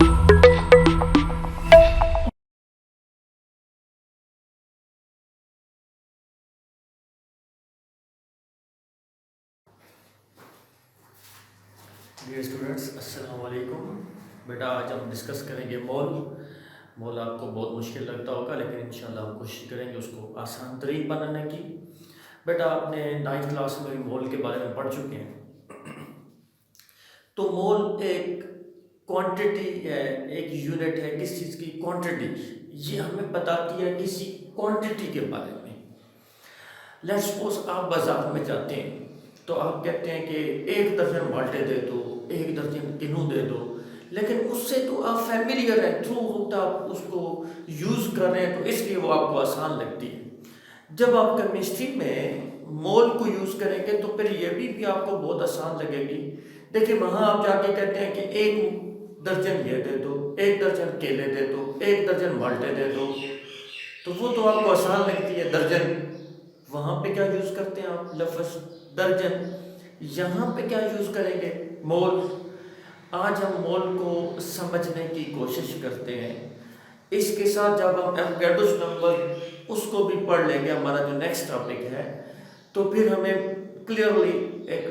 Dear students, अस्सलाम वालेकुम। बेटा, आज हम डिस्कस करेंगे मॉल। मॉल आपको बहुत मुश्किल लगता होगा, लेकिन इंशाल्लाह हम कोशिश करेंगे उसको आसान तरीन बनाने की। बेटा, आपने 9th क्लास में मॉल के बारे में पढ़ चुके हैं। तो मॉल एक क्वांटिटी है, एक यूनिट है किस चीज़ की, क्वांटिटी। ये हमें बताती है किसी क्वांटिटी के बारे में। लेट्स सपोज आप बाजार में जाते हैं तो आप कहते हैं कि 1 दर्जन बाल्टे दे दो, 1 दर्जन किन्नू दे दो, लेकिन उससे तो आप फैमिलियर हैं, थ्रू होता आप उसको यूज़ कर रहे हैं, तो इसलिए वो आपको आसान लगती है। जब आप केमिस्ट्री में मोल को यूज़ करेंगे तो फिर ये भी आपको बहुत आसान लगेगी। देखिए, वहाँ आप जाके कहते हैं कि 1 दर्जन ये दे दो, 1 दर्जन केले दे दो, 1 दर्जन बाल्टे दे दो, तो वो तो आपको आसान लगती है दर्जन। वहाँ पे क्या यूज़ करते हैं आप, लफ्ज़ दर्जन। यहाँ पे क्या यूज़ करेंगे, मोल। आज हम मोल को समझने की कोशिश करते हैं। इसके साथ जब हम एवोगैड्रोस नंबर उसको भी पढ़ लेंगे, हमारा जो नेक्स्ट टॉपिक है, तो फिर हमें क्लियरली एक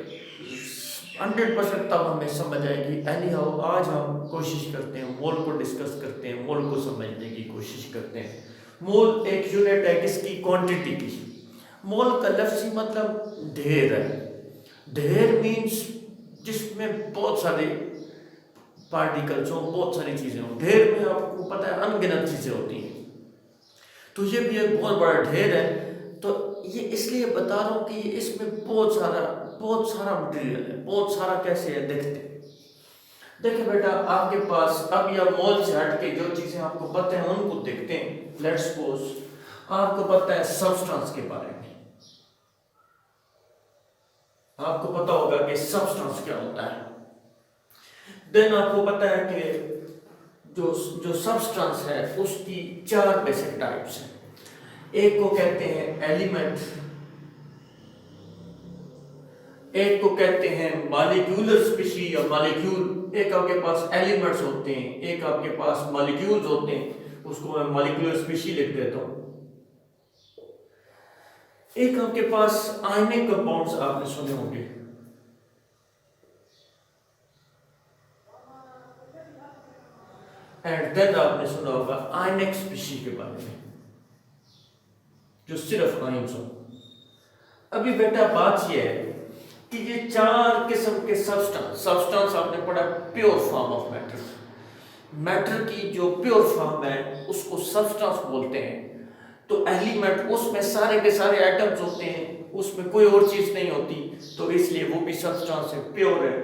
100% तब हमें समझ आएगी। एनी हाउ, आज हम कोशिश करते हैं मोल को डिस्कस करते हैं, मोल को समझने की कोशिश करते हैं। मोल एक यूनिट है किसकी, क्वांटिटी की। मोल का लफ्ज़ी मतलब ढेर है। ढेर मीन्स जिसमें बहुत सारे पार्टिकल्स हो, बहुत सारी चीज़ें हो। ढेर में आपको पता है अनगिनत चीज़ें होती हैं, तो ये भी एक बहुत बड़ा ढेर है। तो ये इसलिए बता रहा हूँ कि इसमें बहुत सारा मटेरियल है, बहुत सारा कैसे है देखते हैं। देखिए बेटा, आपके पास अब या मॉल से हट के जो चीज़ें आपको पता है उनको देखते हैं। लेट्स सपोज आपको पता है सब्सटेंस के बारे में, आपको पता होगा कि सब्सटेंस क्या होता है। देन आपको पता है कि जो जो सब्सटेंस है उसकी 4 बेसिक टाइप्स हैं। एक को कहते हैं एलिमेंट, एक को कहते हैं मॉलिक्यूलर स्पीशी या मॉलिक्यूल। एक आपके पास एलिमेंट्स होते हैं, एक आपके पास मॉलिक्यूल्स होते हैं, उसको मैं मॉलिक्यूलर स्पीशी लिख देता हूं। एक आपके पास आयनिक कंपाउंड्स आपने सुने होंगे, एंड देन आपने सुना होगा आयनिक स्पीशी के बारे में, जो सिर्फ आयन्स हो। अभी बेटा बात यह है कि ये 4 किस्म के सब्सटेंस आपने पढ़ा, pure form of matter. Matter की जो प्योर फॉर्म है उसको सब्सटेंस बोलते हैं। तो एलिमेंट, उसमें सारे के सारे एटम्स होते हैं, उसमें कोई और चीज नहीं होती, तो इसलिए वो भी सब्सटेंस है, प्योर है।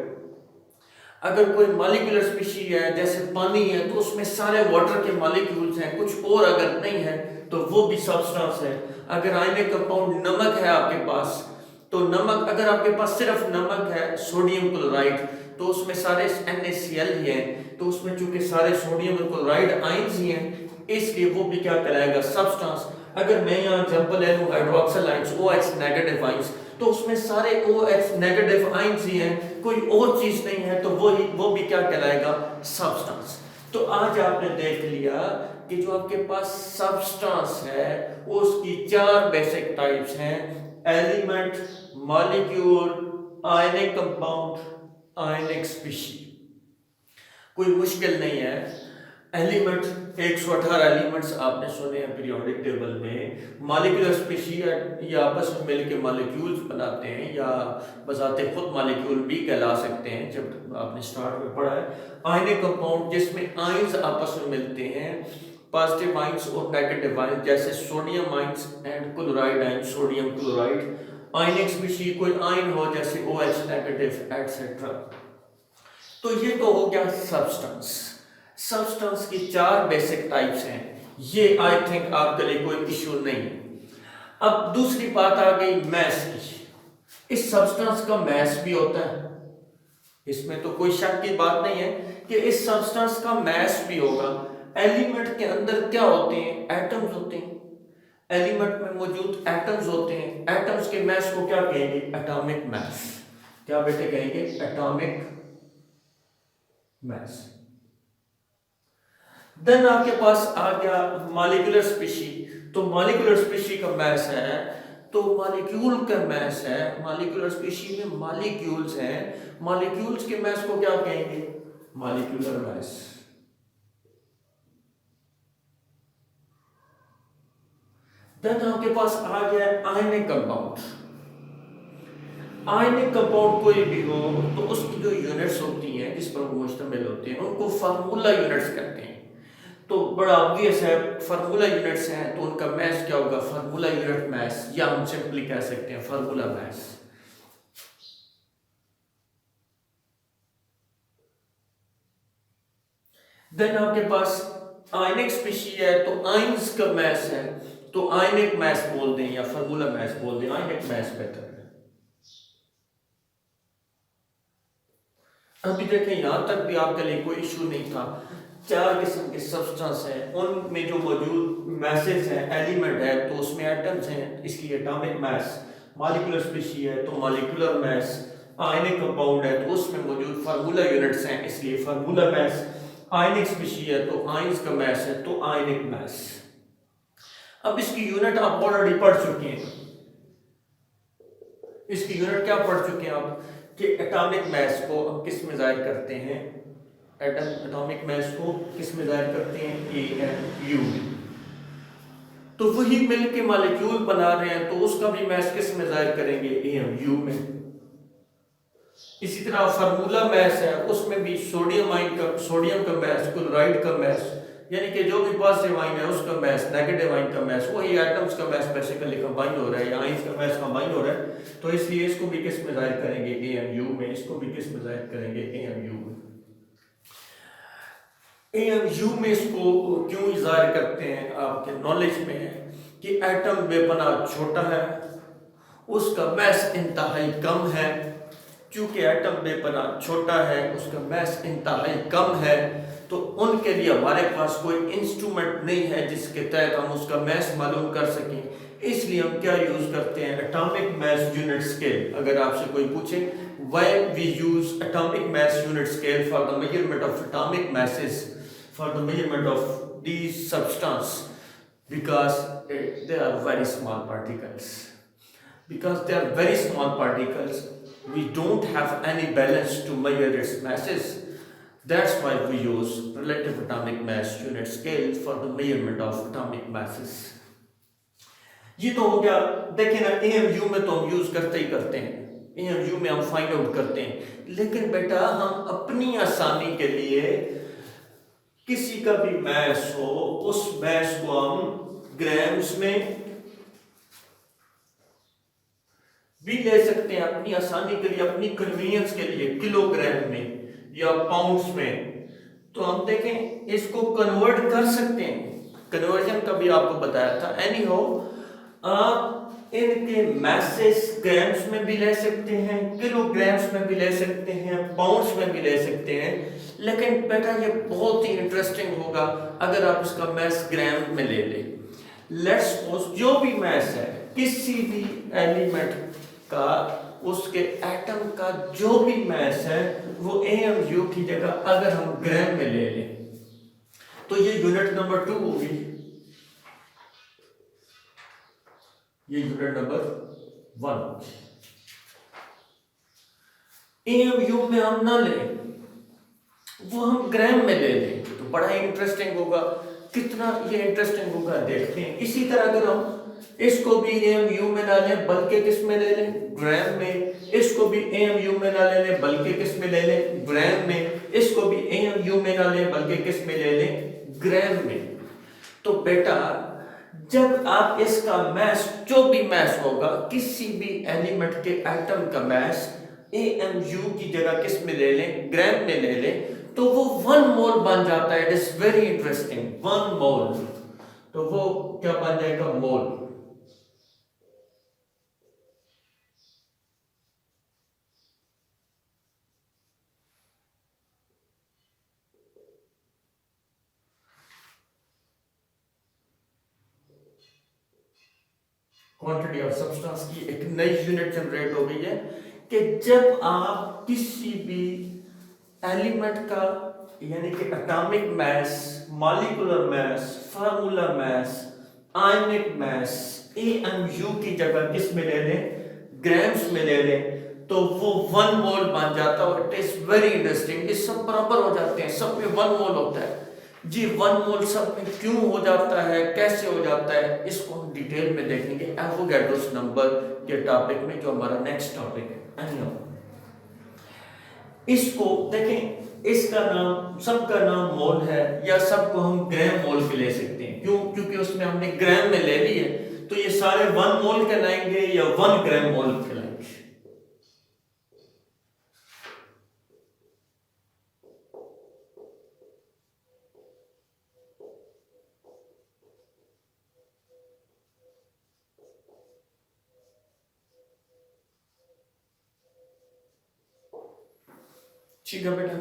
अगर कोई मॉलिक्यूलर स्पीशी है, जैसे पानी है, तो उसमें सारे वाटर के मॉलिक्यूल्स हैं, कुछ और अगर नहीं है तो वो भी सब्सटेंस है। अगर आयनिक कंपाउंड नमक है आपके पास, तो नमक, अगर आपके पास सिर्फ नमक है, सोडियम क्लोराइड, तो उसमें सारे NaCl ही हैं, तो उसमें चूंकि सारे सोडियम क्लोराइड आयंस ही हैं, इसलिए वो भी क्या कहलाएगा, सब्सटेंस। अगर मैं यहाँ एग्जांपल ले लूँ hydroxyl ions, OH negative ions, तो उसमें सारे OH नेगेटिव आयंस ही हैं, कोई और चीज नहीं है, तो वो भी क्या कहलाएगा, सब्सटेंस। तो आज आपने देख लिया कि जो आपके पास सब्सटेंस है उसकी 4 बेसिक टाइप्स हैं, एलिमेंट, मॉलिक्यूल, आयनिक कंपाउंड, आयनिक स्पीशी। कोई मुश्किल नहीं है। एलिमेंट 118 एलिमेंट्स आपने सुने हैं पीरियोडिक टेबल में। मॉलिक्यूलर स्पीशी ये आपस में मिलकर मॉलिक्यूल्स बनाते हैं, या बजाते खुद मॉलिक्यूल भी कहला सकते हैं, जब आपने स्टार्ट में पढ़ा है। आयनिक कंपाउंड जिसमें आयंस आपस में मिलते हैं, पॉजिटिव आयंस और नेगेटिव आयंस, जैसे sodium ions and chloride ions, sodium chloride. Ionic species कोई आयन हो जैसे OH नेगेटिव एटसेट्रा। तो ये तो हो गया सब्सटेंस। सब्सटेंस की 4 बेसिक टाइप्स हैं, ये आई थिंक आपके लिए कोई इश्यू नहीं है। अब दूसरी बात आ गई मैस की। इस सब्सटेंस का मैस भी होता है, इसमें तो कोई शक की बात नहीं है कि इस सब्सटेंस का मैस भी होगा। एलिमेंट के अंदर क्या होते हैं, एटम्स होते हैं। एलिमेंट में मौजूद एटम्स होते हैं, एटम्स के मैस को क्या कहेंगे, एटॉमिक मैस। क्या बेटे कहेंगे, एटॉमिक मैस। देन आपके पास आ गया मॉलिक्यूलर स्पीशी। तो मॉलिक्यूलर स्पीशी का मैस है, तो मॉलिक्यूल का मैस है, मॉलिक्यूलर स्पीशी में मॉलिक्यूल्स हैं, मॉलिक्यूल्स के मैस को क्या कहेंगे? Molecular mess. देन आपके पास आ गया आयनिक कंपाउंड। आयनिक कंपाउंड कोई भी हो तो उसकी जो यूनिट्स होती हैं जिस पर वो मुश्तमिल होते हैं उनको फार्मूला यूनिट्स कहते हैं। तो बड़ा ऑब्वियस है, फार्मूला यूनिट्स हैं तो उनका मैस क्या होगा? फार्मूला यूनिट मैस, या हम सिंपली कह सकते हैं फार्मूला मैस। देन आपके पास आयनिक स्पीशी है तो आयंस का मैस है, तो आयनिक मैस बोल दें या फार्मूला मैस बोल दें, आयनिक मैस बेहतर है। अभी देखें यहां तक भी आपके लिए कोई इशू नहीं था। चार किस्म के सब्सटेंस हैं, उनमें जो मौजूद मैसेज हैं, एलिमेंट है तो उसमें एटम्स हैं, इसकी एटॉमिक मैस। मॉलिक्यूलर स्पीशी है तो मॉलिक्यूलर मैस। आयनिक कंपाउंड है तो उसमें मौजूद फार्मूला यूनिट्स हैं इसलिए फार्मूला मैस। आयनिक स्पीशी है तो आयंस का मैस है तो आयनिक मैस। अब इसकी यूनिट आप ऑलरेडी पढ़ चुके हैं। इसकी यूनिट क्या पढ़ चुके हैं आप कि एटॉमिक मैस को हम किस में जाहिर करते हैं? एटॉमिक मैस को किस में जाहिर करते हैं? AMU में। तो वही मिल के मॉलिक्यूल बना रहे हैं तो उसका भी मैस किस में जाहिर करेंगे? AMU में। इसी तरह फार्मूला मैस है उसमें भी सोडियम का मैस, क्लोराइड का मैस, यानी कि जो भी पॉजिटिव आयन है उसका मैस, नेगेटिव आयन का मैस, वही एटम्स का मैस बेसिकली कंबाइन हो रहा है या आयंस का मैस कंबाइन हो रहा है। तो इसलिए इसको भी किस में जाहिर करेंगे? AMU में। इसको भी किस में जाहिर करेंगे? AMU में। AMU में इसको क्यों जाहिर करते हैं? आपके नॉलेज में है कि एटम बेपनाह छोटा है, उसका मैस इंतहाई कम है। क्योंकि एटम बेपनाह छोटा है, उसका मैस इंतहाई कम है, तो उनके लिए हमारे पास कोई इंस्ट्रूमेंट नहीं है जिसके तहत हम उसका मैस मालूम कर सकें। इसलिए हम क्या यूज करते हैं? Atomic mass unit scale. अगर आपसे कोई पूछे why we use atomic mass unit scale for the measurement of atomic masses, for the measurement of these substance, because they are very small particles. Because they are very small particles, we don't have any balance to measure its masses. That's why we use relative atomic mass unit scale for the measurement of atomic masses. ये तो हो गया। देखिए ना, AMU में तो हम use करते ही करते हैं, AMU में हम फाइंड आउट करते हैं, लेकिन बेटा हम अपनी आसानी के लिए किसी का भी मैस हो उस मैस को हम ग्राम्स में भी ले सकते हैं, अपनी आसानी के लिए, अपनी कन्वीनियंस के लिए किलोग्राम में या पाउंड्स में। तो हम देखें इसको कन्वर्ट कर सकते हैं, कन्वर्जन का भी आपको बताया था। एनी हो, आप इनके मैसेज ग्राम्स में भी ले सकते हैं, किलोग्राम्स में भी ले सकते हैं, पाउंड्स में भी ले सकते हैं। लेकिन बेटा ये बहुत ही इंटरेस्टिंग होगा अगर आप इसका मैस ग्राम में ले लें। लेट्स सपोज जो भी मैस है किसी भी एलिमेंट का, उसके एटम का जो भी मैस है वो AMU की जगह अगर हम ग्राम में ले लें तो ये यूनिट नंबर 2 होगी, ये यूनिट नंबर 1 होगी। AMU में हम ना लें, वो हम ग्राम में ले लें तो बड़ा इंटरेस्टिंग होगा। कितना ये इंटरेस्टिंग होगा देखते हैं। इसी तरह अगर हम इसको भी AMU में ना लें बल्कि किस में ले लें? ग्राम में। इसको भी AMU में ना ले लें बल्कि किस में ले लें? ग्राम में। इसको भी AMU में ना लें बल्कि किस में ले लें? ग्राम में। तो बेटा जब आप इसका मैस, जो भी मैस होगा किसी भी एलिमेंट के एटम का मैस AMU की जगह किस में ले लें? ग्राम में ले लें, तो वो 1 मोल बन जाता है। इट इज वेरी इंटरेस्टिंग, 1 मोल। तो वो क्या बन जाएगा? मोल। क्वांटिटी ऑफ सब्सटेंस की एक नई यूनिट जनरेट हो गई है कि जब आप किसी भी एलिमेंट का यानी कि atomic mass, molecular mass, formula mass, ionic mass, amu की जगह किस में ले लें, ग्राम्स में ले लें, तो वो 1 मोल बन जाता है। इट इज वेरी इंटरेस्टिंग, ये सब बराबर हो जाते हैं, सब में 1 मोल होता है जी। 1 मोल सब में क्यों हो जाता है, कैसे हो जाता है, इसको हम डिटेल में देखेंगे एवोगाड्रोस नंबर के टॉपिक में, जो हमारा नेक्स्ट टॉपिक है। इसको देखें, इसका नाम, सबका नाम मोल है, या सबको हम ग्राम मोल भी ले सकते हैं। क्यों? क्योंकि उसमें हमने ग्राम में ले ली है, तो ये सारे 1 मोल कहलाएंगे या 1 ग्राम मोल कहलाएंगे। ठीक है बेटा,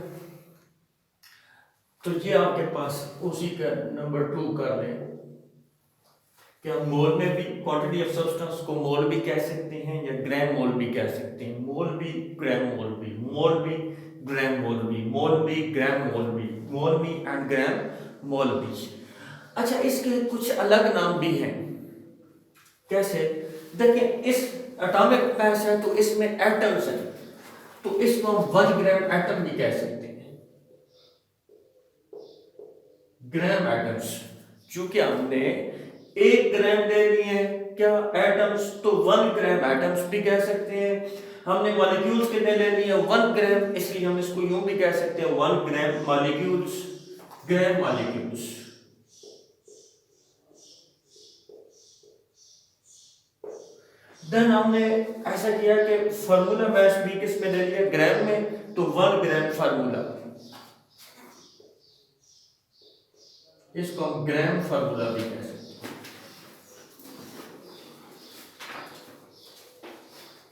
तो ये आपके पास उसी का नंबर 2 कर लें कि हम मोल में भी क्वांटिटी ऑफ सब्सटेंस को मोल भी कह सकते हैं या ग्राम मोल भी कह सकते हैं। मोल भी, ग्राम मोल भी, मोल भी, ग्राम मोल भी, मोल भी, ग्राम मोल भी, मोल भी एंड ग्राम मोल भी। अच्छा, इसके कुछ अलग नाम भी हैं। कैसे? देखिए, इस एटॉमिक मास है तो इसमें एटम्स हैं, तो इसको हम 1 ग्राम एटम भी कह सकते हैं, ग्राम एटम्स। चूंकि हमने 1 ग्राम ले लिए हैं क्या एटम्स, तो 1 ग्राम एटम्स भी कह सकते हैं। हमने मॉलिक्यूल्स कितने ले लिए, 1 ग्राम, इसलिए हम इसको यूं भी कह सकते हैं 1 ग्राम मॉलिक्यूल्स, ग्राम मॉलिक्यूल्स। देन हमने ऐसा किया कि फार्मूला मास भी किस में ले लिया, ग्राम में, तो 1 ग्राम फार्मूला, इसको हम ग्राम फार्मूला भी कह सकते हैं।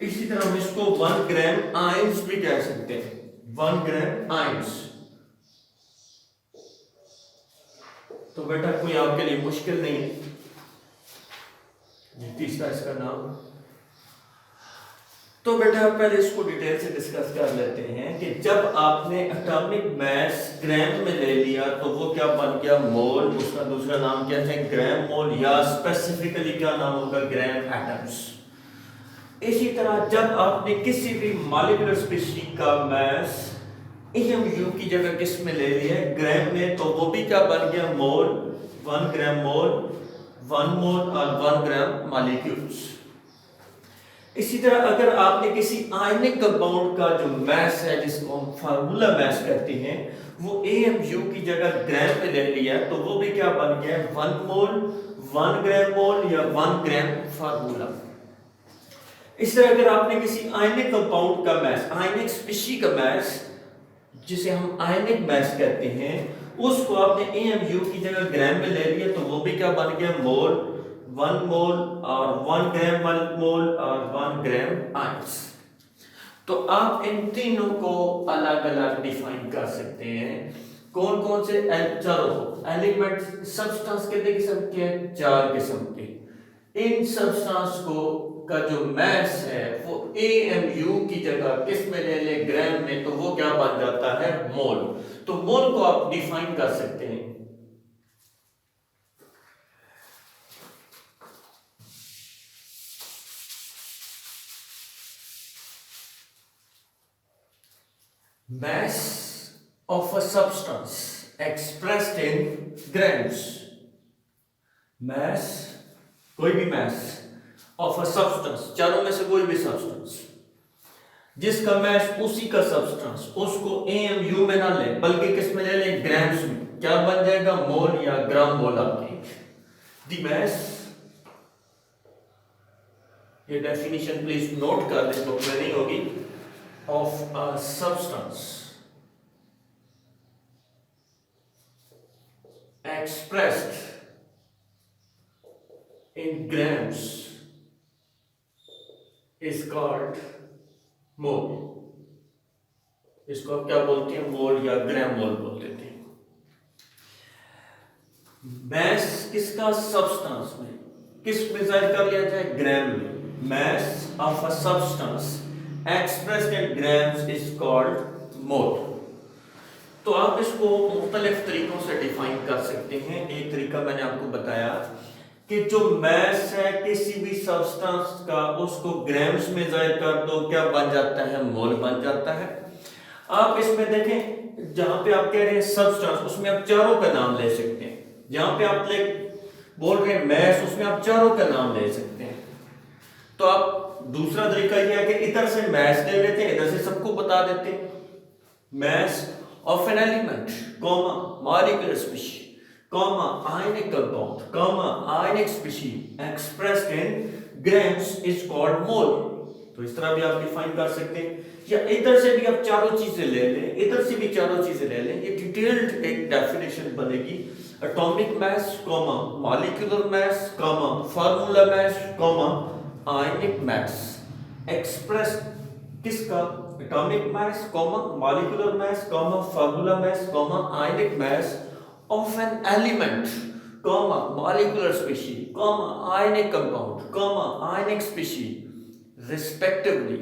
इसी तरह हम इसको 1 ग्राम आयंस भी कह सकते हैं, 1 ग्राम आयंस। तो बेटा कोई आपके लिए मुश्किल नहीं है। तीसरा इसका नाम, तो बेटा पहले इसको डिटेल से डिस्कस कर लेते हैं कि जब आपने एटॉमिक मास ग्राम में ले लिया तो वो क्या बन गया, मोल। उसका दूसरा नाम क्या है, ग्राम मोल, या स्पेसिफिकली क्या नाम होगा, ग्राम एटम्स। इसी तरह जब आपने किसी भी मॉलिक्यूलर स्पीशीज का मास एमयू की जगह किस में ले लिया, ग्राम में, तो वो भी क्या बन गया, मोल, 1 ग्राम मोल, 1 मोल और 1 ग्राम मॉलिक्यूल्स। इसी तरह अगर आपने किसी आयनिक कंपाउंड का जो मास है, जिसको हम फार्मूला मास कहते हैं, वो एमयू की जगह ग्राम में ले लिया, तो वो भी क्या बन गया, 1 मोल, 1 ग्राम मोल या 1 ग्राम फार्मूला। इस तरह अगर आपने किसी आयनिक कंपाउंड का मास, आयनिक स्पीशी का मास, जिसे हम आयनिक मास कहते हैं, उसको आपने एमयू की जगह ग्राम में ले लिया, तो वो भी क्या बन गया, मोल, 1 मोल और 1 ग्राम मोल और 1 ग्राम आयंस। तो आप इन तीनों को अलग अलग डिफाइन कर सकते हैं। कौन कौन से, चलो एलिमेंट, सब्सटेंस कितने किस्म के हैं, 4 किस्म के। इन सब्सटेंस को का जो मास है वो एमयू की जगह किस में ले ले, ग्राम में, तो वो क्या बन जाता है, मोल। तो मोल को आप डिफाइन कर सकते हैं। Mass of a substance expressed in grams. Mass, कोई भी mass of a substance, चारों में से कोई भी substance जिसका mass उसी का substance, उसको AMU में ना ले बल्कि किस में ले ले, ग्राम्स में, क्या बन जाएगा, मोल या ग्राम मोल आपके। दी mass, ये डेफिनेशन प्लीज नोट कर ले, तो नहीं होगी, of a substance expressed in grams is called mole. इसको आप क्या बोलते हैं, मोल या ग्राम मोल बोलते थे। मैस किसका, सब्सटेंस में, किस में जाहिर कर लिया जाए, ग्राम में। Mass of a substance expressed in grams is called mole. तो आप इसको मुख्तलिफ तरीकों से डिफाइन कर सकते हैं। एक तरीका मैंने आपको बताया कि जो मास है किसी भी सब्सटेंस का, उसको ग्राम्स में जाहिर कर दो, क्या बन जाता है, मोल बन जाता है। आप इसमें देखें, जहां पे आप कह रहे हैं सब्सटेंस, उसमें आप चारों का नाम ले सकते हैं। जहां पे आप बोल रहे हैं मास, उसमें आप चारों का नाम ले सकते हैं। तो आप दूसरा तरीका यह है कि इधर से मास ले लेते हैं, इधर से सबको बता देते हैं। mass of an element, comma, molecular species, comma, ionic compound, comma, ionic species expressed in grams is called mole। तो इस तरह भी आप डिफाइन कर सकते हैं, या इधर से भी आप चारों चीजें ले लें, इधर से भी चारों चीजें ले लें। ये डिटेल्ड एक डेफिनेशन बनेगी। Atomic mass, comma, molecular mass, comma, formula mass, comma, ionic mass express किसका, atomic mass, comma, molecular mass, comma, formula mass, comma, ionic mass of an element, comma, molecular species, comma, ionic compound, comma, ionic species respectively.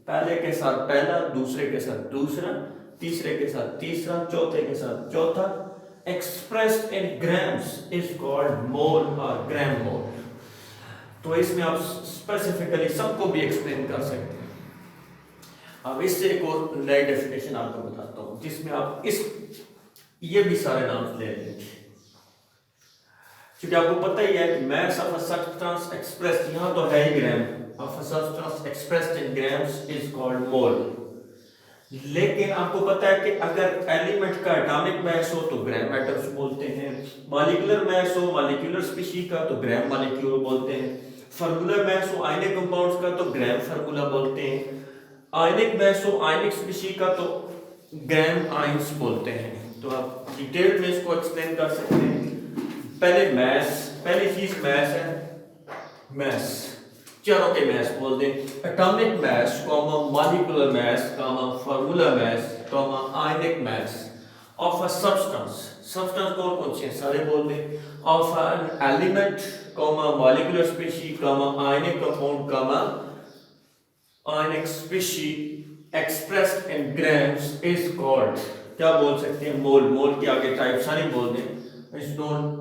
पहले के साथ पहला, दूसरे के साथ दूसरा, तीसरे के साथ तीसरा, चौथे के साथ चौथा, expressed in grams is called mole और ग्राम मोल। तो इसमें आप स्पेसिफिकली सबको भी एक्सप्लेन कर सकते हैं। अब इससे एक और नई डेफिनेशन आपको बताता हूं, जिसमें आप ये भी सारे नाम ले लेंगे, क्योंकि आपको पता ही है कि mass of a substance expressed, यहां तो है ही ग्राम, of a substance expressed in grams is called mole। लेकिन आपको पता है कि अगर एलिमेंट का एटॉमिक मास हो तो ग्राम एटम्स बोलते हैं, मॉलिक्यूलर मास हो मॉलिक्यूलर स्पीशीज का तो ग्राम मॉलिक्यूल बोलते हैं, फार्मूला मास हो आयनिक कंपाउंड्स का तो ग्राम फार्मूला बोलते हैं, आयनिक मास हो आयनिक स्पीशीज का तो ग्राम आयंस बोलते हैं। तो आप डिटेल में इसको एक्सप्लेन कर सकते हैं। पहले मास, पहली चीज मास है, मास चारों के मास बोल दें, atomic mass, comma, molecular mass, comma, formula mass, comma, ionic mass of a substance. Substance कौन कौन से हैं सारे बोल दें, of an element, comma, molecular species, comma, ionic compound, comma, ionic species expressed in grams is called, क्या बोल सकते हैं, मोल। मोल के आगे टाइप सारी बोल दें, is known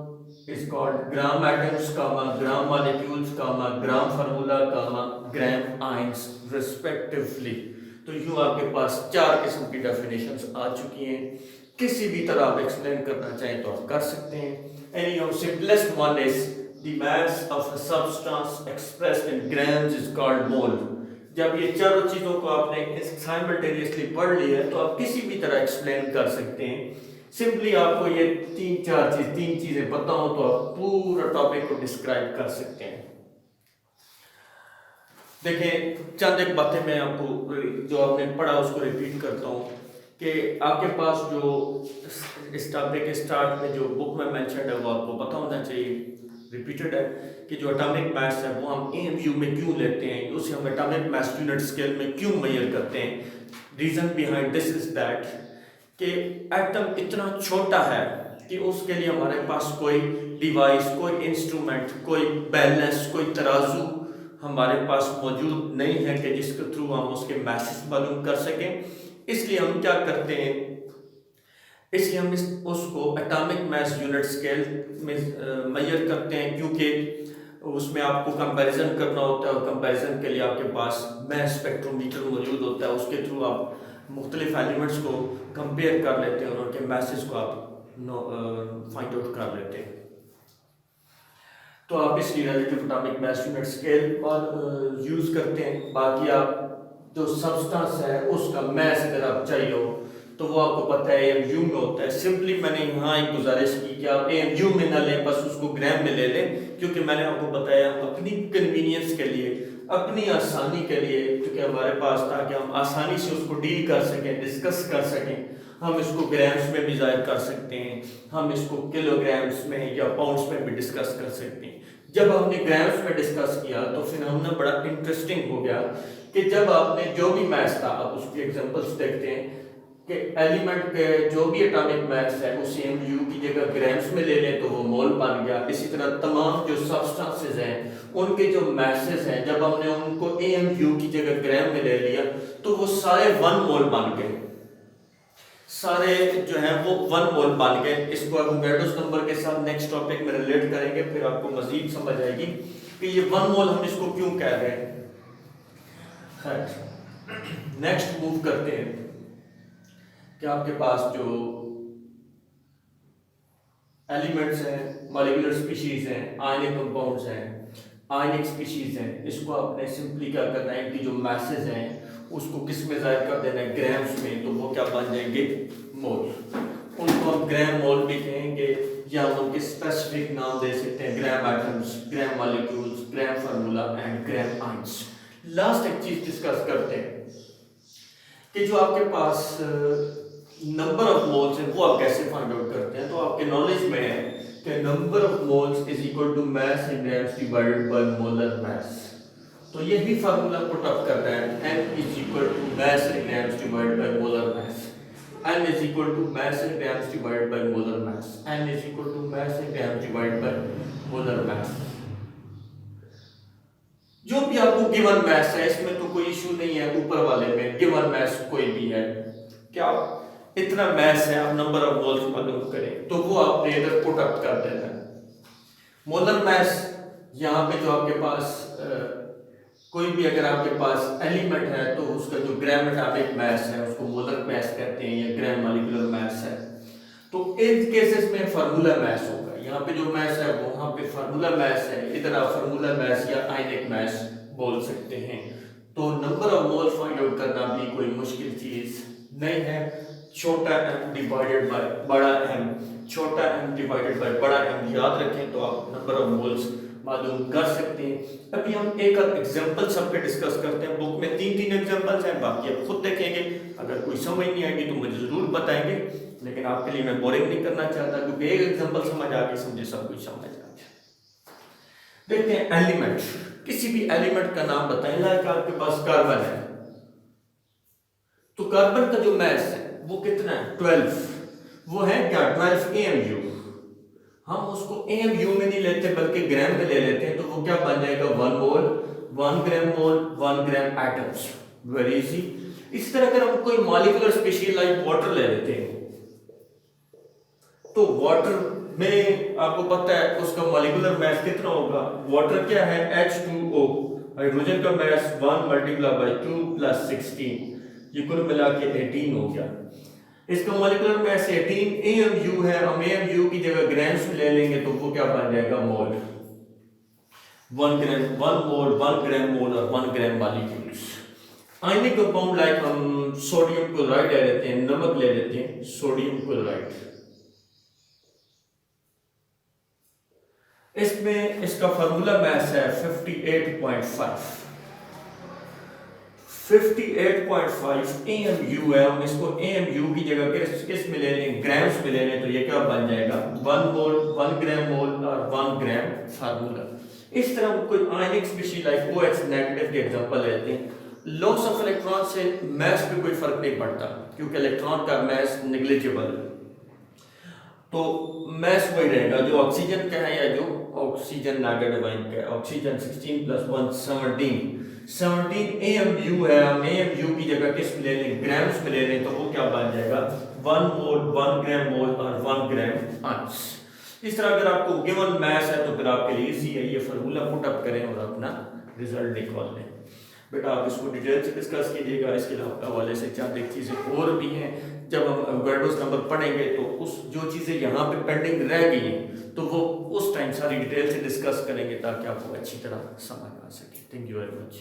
is called gram atoms, gram molecules, gram formula, gram ions respectively। तो यूं आपके पास चार किस्म की डेफिनेशंस आ चुकी हैं। किसी भी तरह आप एक्सप्लेन करना चाहें तो आप कर सकते हैं। Any of simplest one is the mass of a substance expressed in grams is called mole. जब ये चारों चीजों को आपने साइमल्टेनियसली पढ़ लिया है तो आप किसी भी तरह एक्सप्लेन कर सकते हैं। सिंपली आपको ये तीन चीजें पता हो तो आप पूरा टॉपिक को डिस्क्राइब कर सकते हैं। देखिए चंद एक बातें मैं आपको जो आपने पढ़ा उसको रिपीट करता हूँ कि आपके पास जो इस टॉपिक के स्टार्ट में जो बुक में मेंशन है वो आपको पता होना चाहिए, रिपीटेड है कि जो एटॉमिक मास है वो हम AMU में क्यों लेते हैं, उसे हम एटॉमिक मास यूनिट स्केल में क्यों मेजर करते हैं। Reason behind this is that कि एटम इतना छोटा है कि उसके लिए हमारे पास कोई डिवाइस, कोई इंस्ट्रूमेंट, कोई बैलेंस, कोई तराजू हमारे पास मौजूद नहीं है कि जिसके थ्रू हम उसके मैसेज मालूम कर सकें। इसलिए हम क्या करते हैं, इसलिए हम उसको एटॉमिक मास यूनिट स्केल में मेजर करते हैं, क्योंकि उसमें आपको कंपैरिजन करना होता है और कंपैरिजन के लिए आपके पास मास स्पेक्ट्रोमीटर मौजूद होता है। उसके थ्रू आप मुख्तलिफ एलिमेंट्स को कंपेयर कर लेते हैं और उनके मैसेज को आप फाइंड आउट कर लेते हैं। तो आप इसलिए relative atomic mass unit scale use करते हैं। बाकी आप जो सब्सटेंस है उसका मास अगर आप चाहिए हो तो वो आपको पता है AMU में होता है। सिंपली मैंने यहाँ एक गुजारिश की कि आप AMU में ना लें, बस उसको ग्राम में ले लें, क्योंकि मैंने आपको बताया अपनी कन्वीनियंस के लिए, अपनी आसानी के लिए, क्योंकि हमारे पास ताकि हम आसानी से उसको डील कर सकें, डिस्कस कर सकें, हम इसको ग्राम्स में भी जाहिर कर सकते हैं, हम इसको किलोग्राम्स में या पाउंड्स में भी डिस्कस कर सकते हैं। जब हमने ग्राम्स में डिस्कस किया तो फिर हमने बड़ा इंटरेस्टिंग हो गया कि जब आपने जो भी मास था, आप उसकी एग्जांपल्स देखते हैं कि एलिमेंट के जो भी एटॉमिक मास है उसे AMU की जगह ग्राम्स में ले लें तो वो मोल बन गया। इसी तरह तमाम जो सब्सटेंसेस हैं उनके जो मासेस हैं जब हमने उनको AMU की जगह ग्राम में ले लिया तो वो सारे 1 मोल बन गए। सारे जो है वो 1 मोल बन गए। इसको एवोगाड्रोस नंबर के साथ नेक्स्ट टॉपिक में रिलेट करेंगे, फिर आपको मजीद समझ आएगी कि ये 1 मोल हम इसको क्यों कह रहे हैं। खैर नेक्स्ट मूव करते हैं कि आपके पास जो एलिमेंट्स हैं, मॉलिक्यूलर स्पीशीज हैं, आयनिक कंपाउंड्स हैं, आयनिक स्पीशीज हैं, इसको आपने सिंपली क्या करना है कि जो मैसेज हैं उसको किस में जाहिर कर देना है, ग्राम्स में, तो वो क्या बन जाएंगे, मोल। उनको हम ग्राम मोल भी कहेंगे या हम उनके स्पेसिफिक नाम दे सकते हैं, gram atoms, gram molecules, gram formula and gram ions. Last एक चीज डिस्कस करते हैं कि जो आपके पास नंबर ऑफ मोल्स है वो आप कैसे फाइंड आउट करते हैं। तो आपके नॉलेज में है कि number of moles is equal to mass in grams divided by molar mass. तो ये भी फार्मूला पुट अप कर रहा है, n is equal to mass in grams divided by molar mass, n is equal to mass in grams divided by molar mass, n is equal to mass in grams divided by molar mass. जो भी आपको given mass है इसमें तो कोई issue नहीं है, ऊपर वाले में गिवन मास कोई भी है, क्या इतना मास है, आप नंबर ऑफ मोल्स मालूम करें तो वो आपने इधर पुट अप कर देना है। मोलर मास यहाँ पे जो आपके पास कोई भी अगर आपके पास एलिमेंट है तो उसका जो ग्राम एटॉमिक मास है उसको मोलर मास कहते हैं या ग्राम मॉलिक्यूलर मास है। तो इन केसेस में फार्मूला मास होगा, यहाँ पे जो मास है वो वहाँ पे फार्मूला मास है, इधर आप फार्मूला मास या आयनिक मास बोल सकते हैं। तो number of moles find out करना भी कोई मुश्किल चीज नहीं है। छोटा m डिवाइडेड बाय बड़ा m, छोटा m डिवाइडेड बाय बड़ा m याद रखें तो आप नंबर ऑफ मोल्स मालूम कर सकते हैं। अभी हम एक एग्जांपल सब पे डिस्कस करते हैं। बुक में 3 एग्जांपल्स हैं, बाकी आप खुद देखेंगे। अगर कोई समझ नहीं आएगी तो मुझे जरूर बताएंगे, लेकिन आपके लिए मैं बोरिंग नहीं करना चाहता क्योंकि एक एग्जांपल समझ आ गई समझे सब कुछ समझ आ गया। देखते हैं एलिमेंट, किसी भी एलिमेंट का नाम बताएं। लाइक आपके पास कार्बन है, तो कार्बन का जो मास है वो कितना है, 12। वो है क्या, 12 AMU। हम उसको AMU में नहीं लेते बल्कि ग्राम में ले लेते हैं, तो वो क्या बन जाएगा, 1 मोल, 1 ग्राम मोल, 1 ग्राम एटम्स। Very easy. इस तरह अगर हम कोई मॉलिक्यूलर स्पीशीज लाइक वाटर ले लेते हैं तो वाटर में आपको पता है उसका मॉलिक्यूलर मास कितना होगा। वाटर क्या है, H2O, हाइड्रोजन का मास 1 मल्टीप्लाई बाय 2 प्लस 16, ये कुल मिला के 18 हो गया। इसका मॉलिक्यूलर मास 18 AMU है, हम AMU की जगह ग्राम्स में ले लेंगे तो वो क्या बन जाएगा, मोल। 1 ग्राम 1 मोल, 1 ग्राम मोल और 1 ग्राम मॉलिक्यूल्स। आयनिक कंपाउंड लाइक हम सोडियम क्लोराइड ले लेते हैं, नमक ले लेते हैं, सोडियम क्लोराइड। इसमें इसका फार्मूला मास है 58.5 AMU है। हम इसको AMU की जगह किस में ले लें, ग्राम्स में ले लें, तो ये क्या बन जाएगा, 1 मोल, 1 ग्राम मोल और 1 ग्राम फार्मूला। इस तरह कोई आयनिक स्पीशीज लाइक OH नेगेटिव के एग्जांपल लेते हैं। लॉस ऑफ इलेक्ट्रॉन से मास पे कोई फर्क नहीं पड़ता क्योंकि इलेक्ट्रॉन का मास नेग्लिजिबल है, तो मास वही रहेगा जो ऑक्सीजन का है या जो ऑक्सीजन नेगेटिव आयन का है। ऑक्सीजन 16 + 1 17 AMU है। हम AMU की जगह किस में ले लें, ग्राम्स में ले लें, तो वो क्या बन जाएगा, 1 मोल, 1 ग्राम मोल और 1 ग्राम आंस। इस तरह अगर आपको गिवन मास है तो फिर आपके लिए इजी है, ये फार्मूला पुट अप करें और अपना रिजल्ट निकाल लें। बेटा आप इसको डिटेल से डिस्कस कीजिएगा। इसके हवाले से 4 चीज़ें और भी हैं। जब हम एवोगाड्रोस नंबर पढ़ेंगे तो उस जो चीज़ें यहाँ पे पेंडिंग रह गई हैं तो वो उस टाइम सारी डिटेल से डिस्कस करेंगे ताकि आपको अच्छी तरह समझ आ सके। Thank you very much.